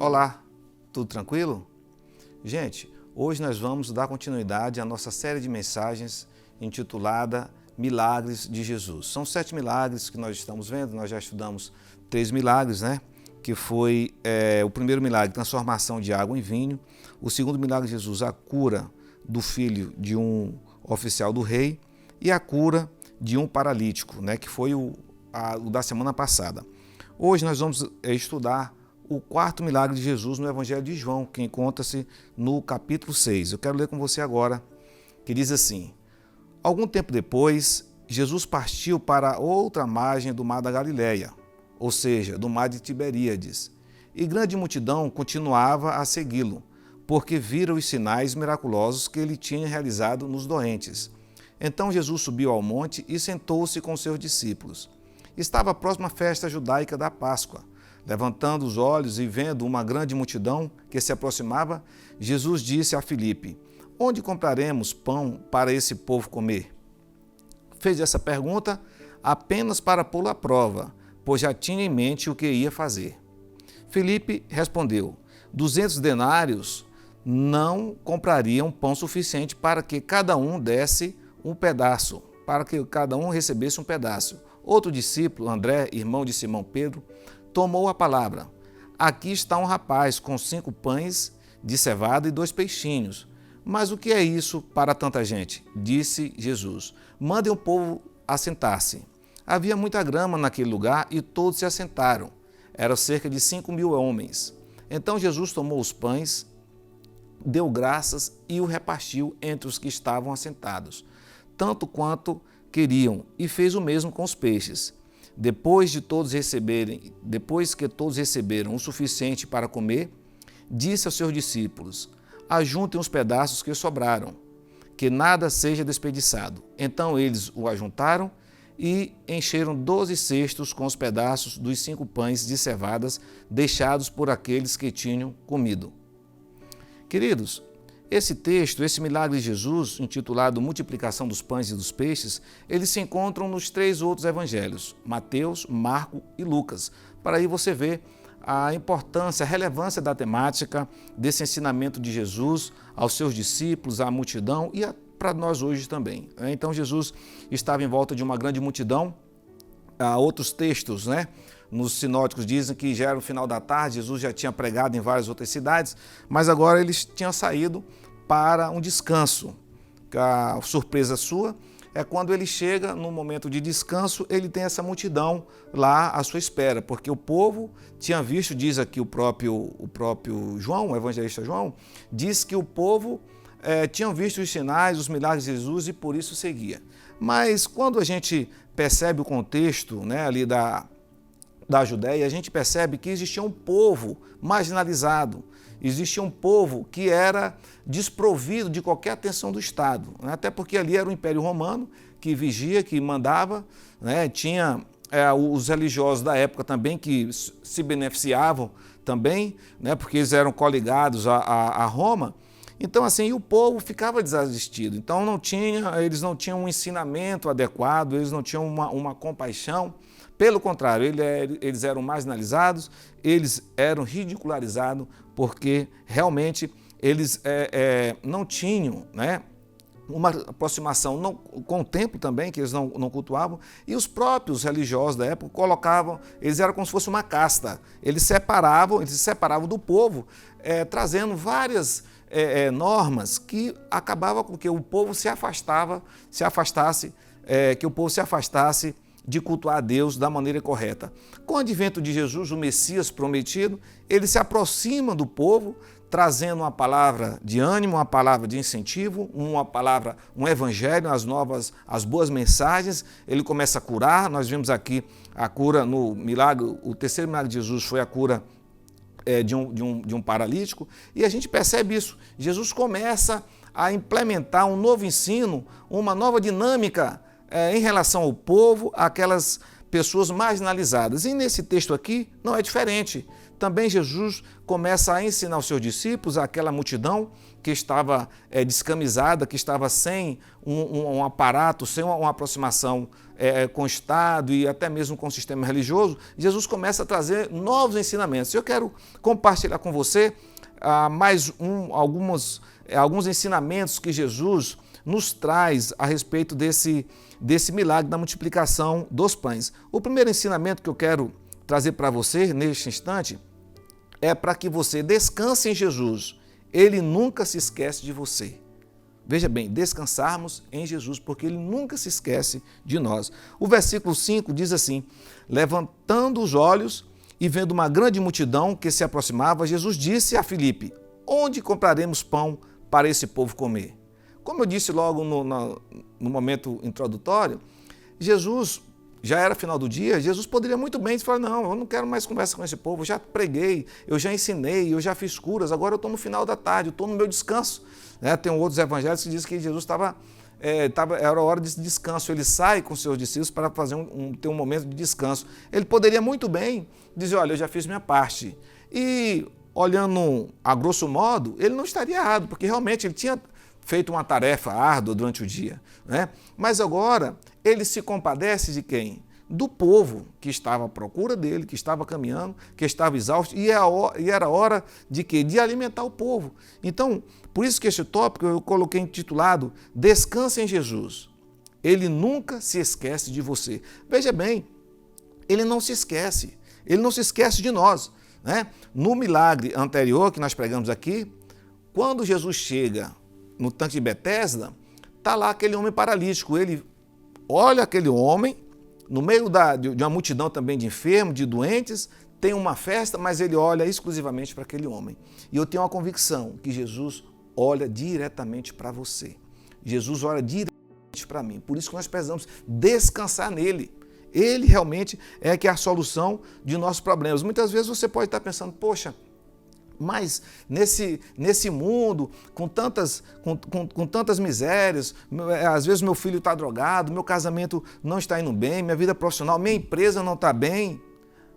Olá, tudo tranquilo? Gente, hoje nós vamos dar continuidade à nossa série de mensagens intitulada Milagres de Jesus. São 7 milagres que nós estamos vendo, nós já estudamos 3 milagres, né? Que foi o primeiro milagre, transformação de água em vinho. O segundo milagre de Jesus, a cura do filho de um oficial do rei. E a cura de um paralítico, né? Que foi o da semana passada. Hoje nós vamos estudar o quarto milagre de Jesus no Evangelho de João, que encontra-se no capítulo 6. Eu quero ler com você agora, que diz assim: Algum tempo depois, Jesus partiu para outra margem do mar da Galileia, ou seja, do mar de Tiberíades, e grande multidão continuava a segui-lo, porque viram os sinais miraculosos que ele tinha realizado nos doentes. Então Jesus subiu ao monte e sentou-se com seus discípulos. Estava próxima à festa judaica da Páscoa. Levantando os olhos e vendo uma grande multidão que se aproximava, Jesus disse a Filipe: Onde compraremos pão para esse povo comer? Fez essa pergunta apenas para pô-lo à prova, pois já tinha em mente o que ia fazer. Filipe respondeu: 200 denários não comprariam pão suficiente para que cada um desse um pedaço, para que cada um recebesse um pedaço. Outro discípulo, André, irmão de Simão Pedro, tomou a palavra. Aqui está um rapaz com 5 pães de cevada e 2 peixinhos. Mas o que é isso para tanta gente? Disse Jesus. Mandem o povo assentar-se. Havia muita grama naquele lugar e todos se assentaram. Eram cerca de 5.000 homens. Então Jesus tomou os pães, deu graças e o repartiu entre os que estavam assentados, tanto quanto queriam, e fez o mesmo com os peixes. Depois que todos receberam o suficiente para comer, disse aos seus discípulos: Ajuntem os pedaços que sobraram, que nada seja desperdiçado. Então eles o ajuntaram e encheram 12 cestos com os pedaços dos 5 pães de cevadas deixados por aqueles que tinham comido. Queridos, esse texto, esse milagre de Jesus, intitulado Multiplicação dos Pães e dos Peixes, eles se encontram nos 3 outros evangelhos, Mateus, Marcos e Lucas. Para aí você ver a importância, a relevância da temática desse ensinamento de Jesus aos seus discípulos, à multidão e para nós hoje também. Então Jesus estava em volta de uma grande multidão. Outros textos, né, nos sinóticos dizem que já era o final da tarde, Jesus já tinha pregado em várias outras cidades, mas agora eles tinham saído para um descanso. A surpresa sua é quando ele chega no momento de descanso, ele tem essa multidão lá à sua espera, porque o povo tinha visto, diz aqui o próprio João, o evangelista João, diz que o povo tinha visto os sinais, os milagres de Jesus e por isso seguia. Mas quando a gente percebe o contexto, né, ali da Judéia, a gente percebe que existia um povo marginalizado, existia um povo que era desprovido de qualquer atenção do Estado, né? Até porque ali era o Império Romano que vigia, que mandava, né? Tinha os religiosos da época também que se beneficiavam também, né? Porque eles eram coligados a Roma. Então, assim, o povo ficava desassistido. Então, eles não tinham um ensinamento adequado, eles não tinham uma compaixão. Pelo contrário, eles eram marginalizados, eles eram ridicularizados, porque realmente eles não tinham, né, uma aproximação com o templo também, que eles não cultuavam, e os próprios religiosos da época eles eram como se fosse uma casta, eles se separavam do povo, trazendo várias normas que acabavam com que o povo se afastasse de cultuar a Deus da maneira correta. Com o advento de Jesus, o Messias prometido, ele se aproxima do povo, trazendo uma palavra de ânimo, uma palavra de incentivo, um evangelho, as boas mensagens. Ele começa a curar. Nós vimos aqui a cura no milagre, o terceiro milagre de Jesus foi a cura de um paralítico, e a gente percebe isso. Jesus começa a implementar um novo ensino, uma nova dinâmica em relação ao povo, aquelas pessoas marginalizadas. E nesse texto aqui não é diferente. também Jesus começa a ensinar os seus discípulos, aquela multidão que estava descamisada, que estava sem um aparato, sem uma aproximação com o Estado e até mesmo com o sistema religioso. Jesus começa a trazer novos ensinamentos. Eu quero compartilhar com você alguns ensinamentos que Jesus nos traz a respeito desse milagre da multiplicação dos pães. O primeiro ensinamento que eu quero trazer para você neste instante é para que você descanse em Jesus. Ele nunca se esquece de você. Veja bem, descansarmos em Jesus, porque Ele nunca se esquece de nós. O versículo 5 diz assim: levantando os olhos e vendo uma grande multidão que se aproximava, Jesus disse a Filipe: onde compraremos pão para esse povo comer? Como eu disse logo no momento introdutório, Jesus, já era final do dia, Jesus poderia muito bem falar: não, eu não quero mais conversa com esse povo, eu já preguei, eu já ensinei, eu já fiz curas, agora eu estou no final da tarde, eu estou no meu descanso. Tem outros evangelhos que dizem que Jesus era hora de descanso, ele sai com seus discípulos para ter um momento de descanso. Ele poderia muito bem dizer: olha, eu já fiz minha parte. E olhando a grosso modo, ele não estaria errado, porque realmente ele tinha feito uma tarefa árdua durante o dia, né? Mas agora ele se compadece de quem? Do povo que estava à procura dele, que estava caminhando, que estava exausto, e era hora de quê? De alimentar o povo. Então, por isso que esse tópico eu coloquei intitulado Descanse em Jesus. Ele nunca se esquece de você. Veja bem, ele não se esquece de nós, né? No milagre anterior que nós pregamos aqui, quando Jesus chega no tanque de Betesda, está lá aquele homem paralítico. Ele olha aquele homem, no meio de uma multidão também de enfermos, de doentes, tem uma festa, mas ele olha exclusivamente para aquele homem. E eu tenho uma convicção que Jesus olha diretamente para você. Jesus olha diretamente para mim. Por isso que nós precisamos descansar nele. Ele realmente é que é a solução de nossos problemas. Muitas vezes você pode estar pensando: poxa, mas nesse mundo, com tantas misérias, às vezes meu filho está drogado, meu casamento não está indo bem, minha vida profissional, minha empresa não está bem.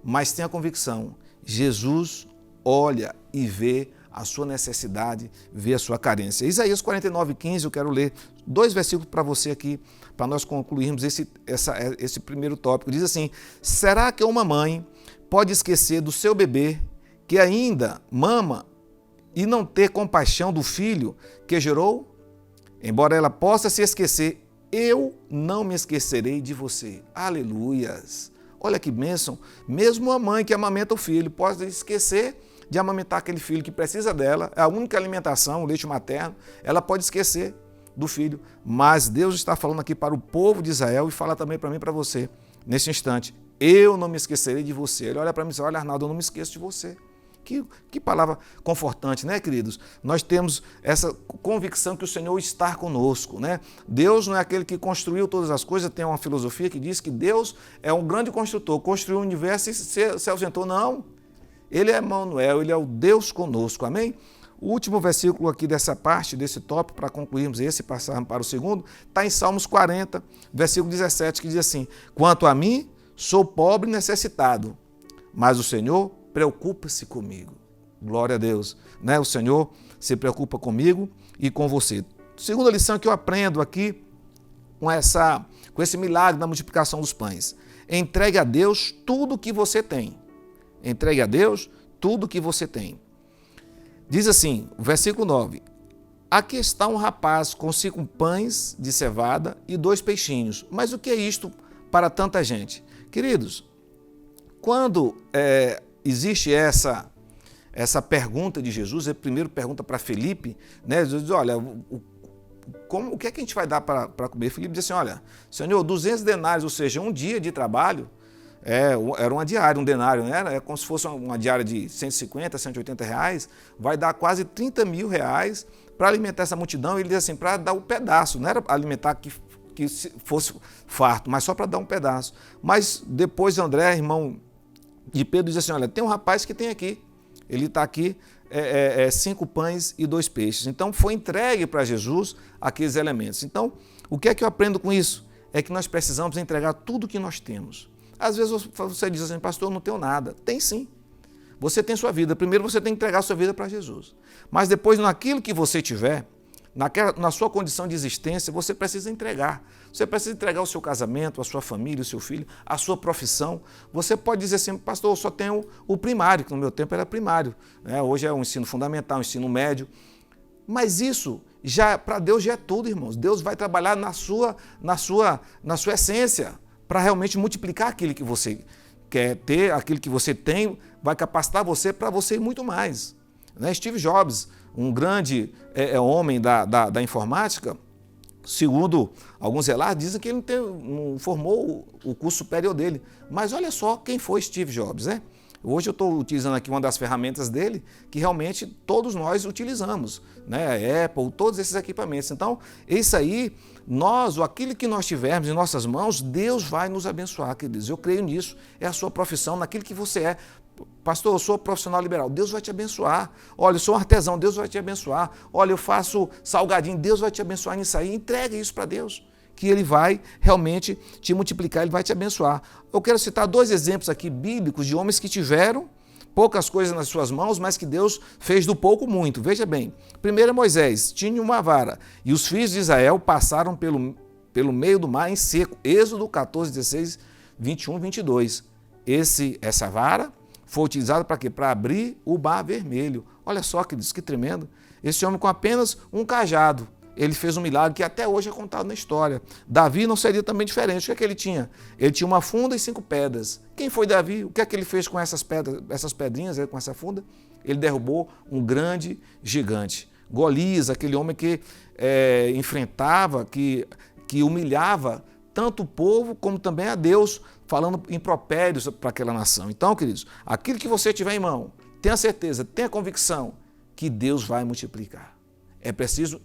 Mas tenha convicção, Jesus olha e vê a sua necessidade, vê a sua carência. Isaías 49:15, eu quero ler 2 versículos para você aqui, para nós concluirmos esse primeiro tópico. Diz assim: será que uma mãe pode esquecer do seu bebê que ainda mama e não ter compaixão do filho que gerou? Embora ela possa se esquecer, eu não me esquecerei de você. Aleluias! Olha que bênção! Mesmo a mãe que amamenta o filho pode esquecer de amamentar aquele filho que precisa dela, é a única alimentação, o leite materno, ela pode esquecer do filho. Mas Deus está falando aqui para o povo de Israel e fala também para mim e para você, nesse instante: eu não me esquecerei de você. Ele olha para mim e diz: olha, Arnaldo, eu não me esqueço de você. Que palavra confortante, né, queridos? Nós temos essa convicção que o Senhor está conosco, né? Deus não é aquele que construiu todas as coisas. Tem uma filosofia que diz que Deus é um grande construtor, construiu o universo e se ausentou. Não, Ele é Emmanuel, Ele é o Deus conosco, amém? O último versículo aqui dessa parte, desse tópico, para concluirmos esse e passarmos para o segundo, está em Salmos 40, versículo 17, que diz assim: quanto a mim, sou pobre e necessitado, mas o Senhor preocupa-se comigo. Glória a Deus, né? O Senhor se preocupa comigo e com você. Segunda lição que eu aprendo aqui com esse milagre da multiplicação dos pães: entregue a Deus tudo o que você tem. Entregue a Deus tudo o que você tem. Diz assim, o versículo 9: aqui está um rapaz com 5 pães de cevada e 2 peixinhos. Mas o que é isto para tanta gente? Queridos, quando existe essa pergunta de Jesus, ele primeiro pergunta para Filipe, né? Jesus diz: olha, o que é que a gente vai dar para comer? Filipe diz assim: olha, Senhor, 200 denários, ou seja, um dia de trabalho, era uma diária, um denário, né? É como se fosse uma diária de 150, 180 reais, vai dar quase 30 mil reais para alimentar essa multidão. Ele diz assim, para dar um pedaço, não era alimentar que fosse farto, mas só para dar um pedaço. Mas depois André, irmão de Pedro, diz assim: olha, tem um rapaz que tem aqui, ele está aqui, 5 pães e 2 peixes. Então foi entregue para Jesus aqueles elementos. Então, o que é que eu aprendo com isso? É que nós precisamos entregar tudo o que nós temos. Às vezes você diz assim: pastor, eu não tenho nada. Tem sim. você tem sua vida. Primeiro você tem que entregar a sua vida para Jesus. Mas depois, naquilo que você tiver, na sua condição de existência, você precisa entregar. Você precisa entregar o seu casamento, a sua família, o seu filho, a sua profissão. Você pode dizer assim, pastor, eu só tenho o primário, que no meu tempo era primário, né? Hoje é um ensino fundamental, um ensino médio. Mas isso, já para Deus já é tudo, irmãos. Deus vai trabalhar na sua essência, para realmente multiplicar aquilo que você quer ter, aquilo que você tem, vai capacitar você para você ir muito mais. Né? Steve Jobs, um grande homem da informática, segundo alguns relatos, dizem que ele não formou o curso superior dele. Mas olha só quem foi Steve Jobs, né? Hoje eu estou utilizando aqui uma das ferramentas dele, que realmente todos nós utilizamos, né? A Apple, todos esses equipamentos. Então, isso aí, aquilo que nós tivermos em nossas mãos, Deus vai nos abençoar, queridos. Eu creio nisso, é a sua profissão, naquilo que você é. Pastor, eu sou profissional liberal, Deus vai te abençoar. Olha, eu sou um artesão, Deus vai te abençoar. Olha, eu faço salgadinho, Deus vai te abençoar nisso aí. Entregue isso para Deus, que Ele vai realmente te multiplicar, Ele vai te abençoar. Eu quero citar 2 exemplos aqui bíblicos de homens que tiveram poucas coisas nas suas mãos, mas que Deus fez do pouco muito. Veja bem, primeiro é Moisés, tinha uma vara, e os filhos de Israel passaram pelo meio do mar em seco. Êxodo 14, 16, 21, 22. Essa vara foi utilizada para quê? Para abrir o mar vermelho. Olha só, queridos, que tremendo. Esse homem com apenas um cajado, ele fez um milagre que até hoje é contado na história. Davi não seria também diferente. O que é que ele tinha? Ele tinha uma funda e 5 pedras. Quem foi Davi? O que é que ele fez com essas pedras, essas pedrinhas, com essa funda? Ele derrubou um grande gigante. Golias, aquele homem que enfrentava, que humilhava tanto o povo como também a Deus, falando impropérios para aquela nação. Então, queridos, aquilo que você tiver em mão, tenha certeza, tenha convicção que Deus vai multiplicar. É preciso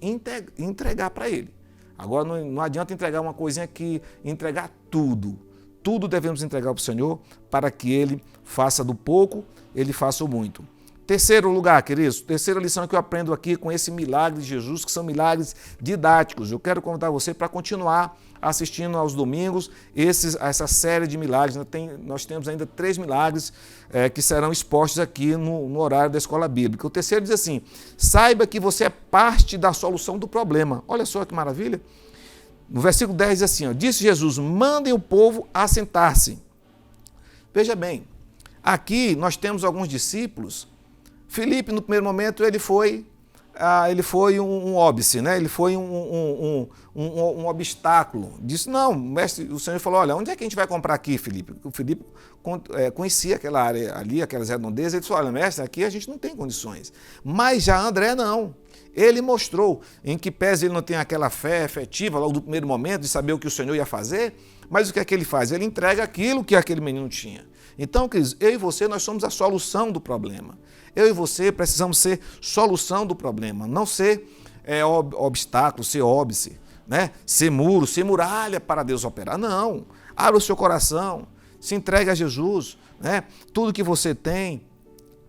entregar para Ele. Agora, não adianta entregar uma coisinha aqui, entregar tudo. Tudo devemos entregar para o Senhor para que Ele faça do pouco, Ele faça o muito. Terceiro lugar, queridos, terceira lição que eu aprendo aqui com esse milagre de Jesus, que são milagres didáticos. Eu quero convidar você para continuar assistindo aos domingos essa série de milagres. Nós temos ainda 3 milagres que serão expostos aqui no horário da escola bíblica. O terceiro diz assim, saiba que você é parte da solução do problema. Olha só que maravilha. No versículo 10 diz assim, disse Jesus, mandem o povo assentar-se. Veja bem, aqui nós temos alguns discípulos. Filipe, no primeiro momento, ele foi um óbice, né? Ele foi um obstáculo. Disse, não, mestre, o Senhor falou, olha, onde é que a gente vai comprar aqui, Filipe? O Filipe conhecia aquela área ali, aquelas redondezas, ele disse, olha, mestre, aqui a gente não tem condições. Mas já André não. Ele mostrou, em que pese ele não tem aquela fé efetiva logo do primeiro momento de saber o que o Senhor ia fazer, mas o que é que ele faz? Ele entrega aquilo que aquele menino tinha. Então, queridos, eu e você, nós somos a solução do problema. Eu e você precisamos ser solução do problema, não ser obstáculo, ser óbice, né? Ser muro, ser muralha para Deus operar. Não, abra o seu coração, se entregue a Jesus, né? Tudo que você tem,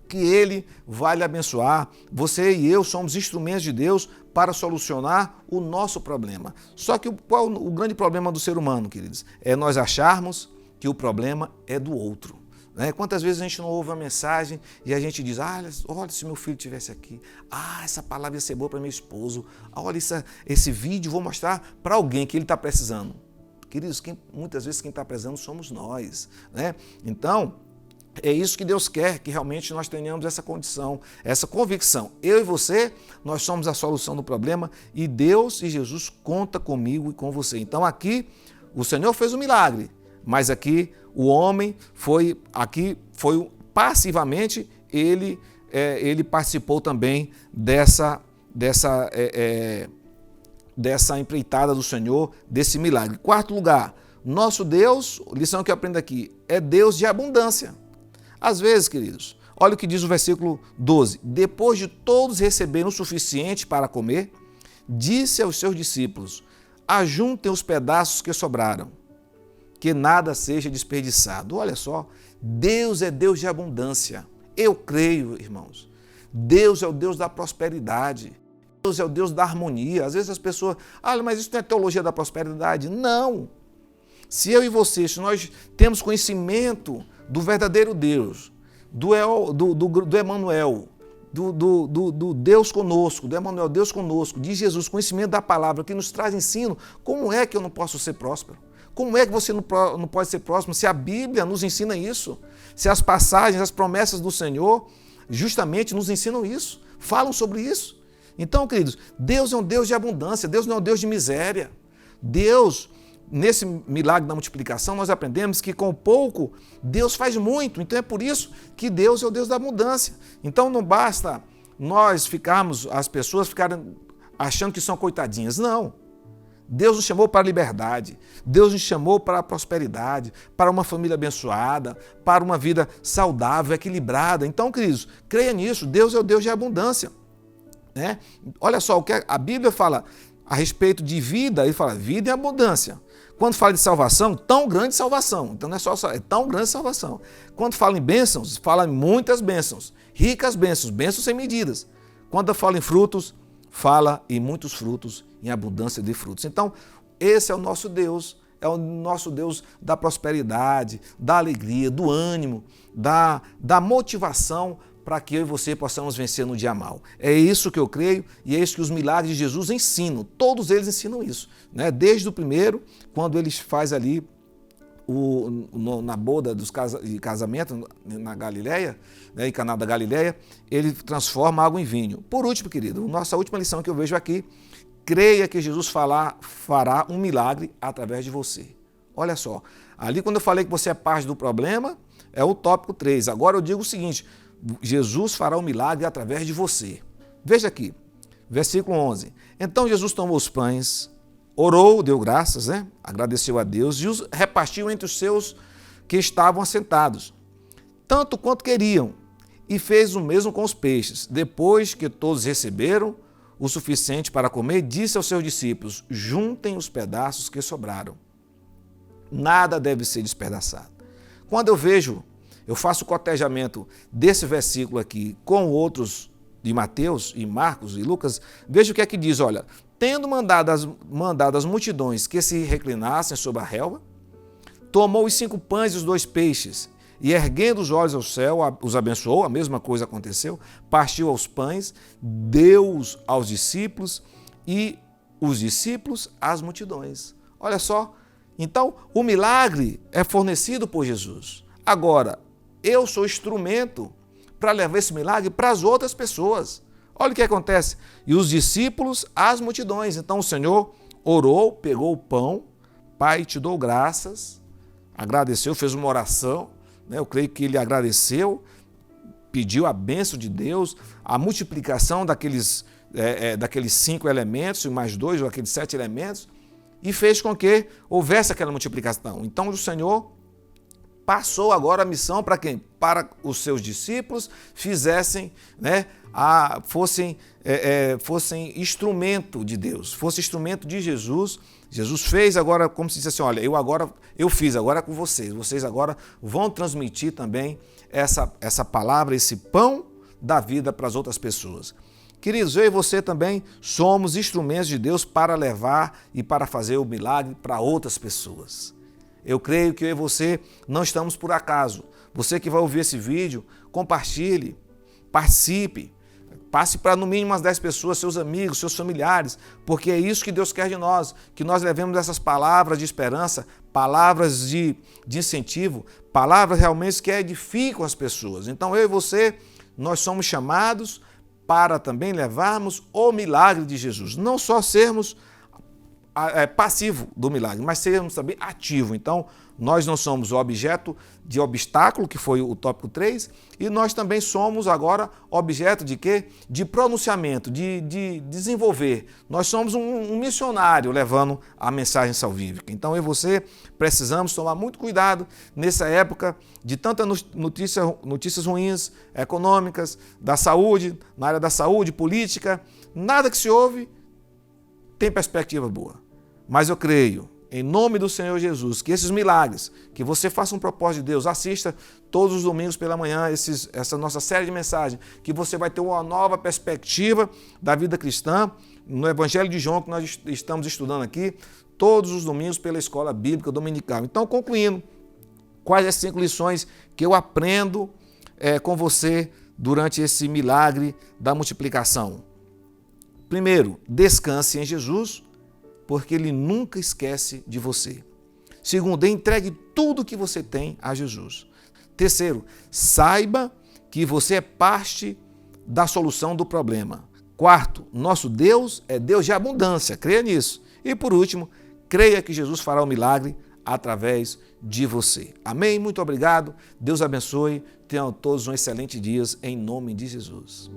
que Ele vai lhe abençoar. Você e eu somos instrumentos de Deus para solucionar o nosso problema. Só que qual o grande problema do ser humano, queridos? É nós acharmos que o problema é do outro. Quantas vezes a gente não ouve uma mensagem e a gente diz, olha, se meu filho estivesse aqui, essa palavra ia ser boa para meu esposo, olha esse vídeo, vou mostrar para alguém que ele está precisando. Queridos, muitas vezes quem está precisando somos nós, né? Então, é isso que Deus quer, que realmente nós tenhamos essa condição, essa convicção. Eu e você, nós somos a solução do problema e Deus e Jesus conta comigo e com você. Então aqui, o Senhor fez um milagre, mas aqui o homem foi passivamente, ele participou também dessa empreitada do Senhor, desse milagre. Quarto lugar, nosso Deus, lição que eu aprendo aqui, é Deus de abundância. Às vezes, queridos, olha o que diz o versículo 12. Depois de todos receberem o suficiente para comer, disse aos seus discípulos, ajuntem os pedaços que sobraram, que nada seja desperdiçado. Olha só, Deus é Deus de abundância. Eu creio, irmãos, Deus é o Deus da prosperidade. Deus é o Deus da harmonia. Às vezes as pessoas, mas isso não é teologia da prosperidade. Não. Se eu e você, se nós temos conhecimento do verdadeiro Deus, do Emanuel, do Deus conosco, do Emanuel, Deus conosco, de Jesus, conhecimento da palavra, que nos traz ensino. Como é que eu não posso ser próspero? Como é que você não pode ser próximo se a Bíblia nos ensina isso? Se as passagens, as promessas do Senhor justamente nos ensinam isso, falam sobre isso. Então, queridos, Deus é um Deus de abundância, Deus não é um Deus de miséria. Deus, nesse milagre da multiplicação, nós aprendemos que com pouco Deus faz muito. Então é por isso que Deus é o Deus da abundância. Então não basta as pessoas ficarem achando que são coitadinhas. Não. Deus nos chamou para a liberdade, Deus nos chamou para a prosperidade, para uma família abençoada, para uma vida saudável, equilibrada. Então, queridos, creia nisso, Deus é o Deus de abundância. Né? Olha só, o que a Bíblia fala a respeito de vida, ele fala vida e abundância. Quando fala de salvação, tão grande salvação. Então não é só, é tão grande salvação. Quando fala em bênçãos, fala em muitas bênçãos, ricas bênçãos, bênçãos sem medidas. Quando fala em frutos, fala em muitos frutos, em abundância de frutos. Então, esse é o nosso Deus, é o nosso Deus da prosperidade, da alegria, do ânimo, da motivação para que eu e você possamos vencer no dia mal. É isso que eu creio e é isso que os milagres de Jesus ensinam. Todos eles ensinam isso. Né? Desde o primeiro, quando ele faz ali na boda de casamento na Galileia, né, em Caná da Galileia, ele transforma água em vinho. Por último, querido, nossa última lição que eu vejo aqui, creia que Jesus fará um milagre através de você. Olha só, ali quando eu falei que você é parte do problema, é o tópico 3. Agora eu digo o seguinte, Jesus fará um milagre através de você. Veja aqui, versículo 11. Então Jesus tomou os pães, orou, deu graças, né? Agradeceu a Deus e os repartiu entre os seus que estavam assentados, tanto quanto queriam, e fez o mesmo com os peixes. Depois que todos receberam o suficiente para comer, disse aos seus discípulos, juntem os pedaços que sobraram. Nada deve ser despedaçado. Quando eu faço o cotejamento desse versículo aqui com outros de Mateus e Marcos e Lucas, veja o que é que diz, olha, tendo mandado as multidões que se reclinassem sobre a relva, tomou os 5 pães e os 2 peixes, e erguendo os olhos ao céu, os abençoou, a mesma coisa aconteceu, partiu aos pães, deu-os aos discípulos e os discípulos às multidões. Olha só, então o milagre é fornecido por Jesus. Agora, eu sou instrumento para levar esse milagre para as outras pessoas. Olha o que acontece. E os discípulos às multidões. Então o Senhor orou, pegou o pão, Pai, te dou graças, agradeceu, fez uma oração, né? Eu creio que ele agradeceu, pediu a bênção de Deus, a multiplicação daqueles 5 elementos, e mais 2, ou aqueles 7 elementos, e fez com que houvesse aquela multiplicação. Então o Senhor passou agora a missão para quem? Para os seus discípulos fizessem, né, fossem instrumento de Deus, fosse instrumento de Jesus. Jesus fez agora, como se disse assim, olha, eu fiz, agora é com vocês. Vocês agora vão transmitir também essa palavra, esse pão da vida para as outras pessoas. Queridos, eu e você também somos instrumentos de Deus para levar e para fazer o milagre para outras pessoas. Eu creio que eu e você não estamos por acaso. Você que vai ouvir esse vídeo, compartilhe, participe, passe para no mínimo umas 10 pessoas, seus amigos, seus familiares, porque é isso que Deus quer de nós, que nós levemos essas palavras de esperança, palavras de incentivo, palavras realmente que edificam as pessoas. Então eu e você, nós somos chamados para também levarmos o milagre de Jesus, não só sermos passivo do milagre, mas sermos também ativo. Então, nós não somos o objeto de obstáculo, que foi o tópico 3, e nós também somos agora objeto de quê? De pronunciamento, de desenvolver. Nós somos um missionário levando a mensagem salvífica. Então, eu e você precisamos tomar muito cuidado nessa época de tantas notícias ruins, econômicas, da saúde, na área da saúde, política. Nada que se ouve tem perspectiva boa. Mas eu creio, em nome do Senhor Jesus, que esses milagres, que você faça um propósito de Deus, assista todos os domingos pela manhã essa nossa série de mensagens, que você vai ter uma nova perspectiva da vida cristã, no Evangelho de João, que nós estamos estudando aqui, todos os domingos pela Escola Bíblica Dominical. Então, concluindo, quais as 5 lições que eu aprendo com você durante esse milagre da multiplicação? Primeiro, descanse em Jesus, porque Ele nunca esquece de você. Segundo, entregue tudo que você tem a Jesus. Terceiro, saiba que você é parte da solução do problema. Quarto, nosso Deus é Deus de abundância, creia nisso. E por último, creia que Jesus fará o milagre através de você. Amém? Muito obrigado. Deus abençoe. Tenham todos um excelente dia em nome de Jesus.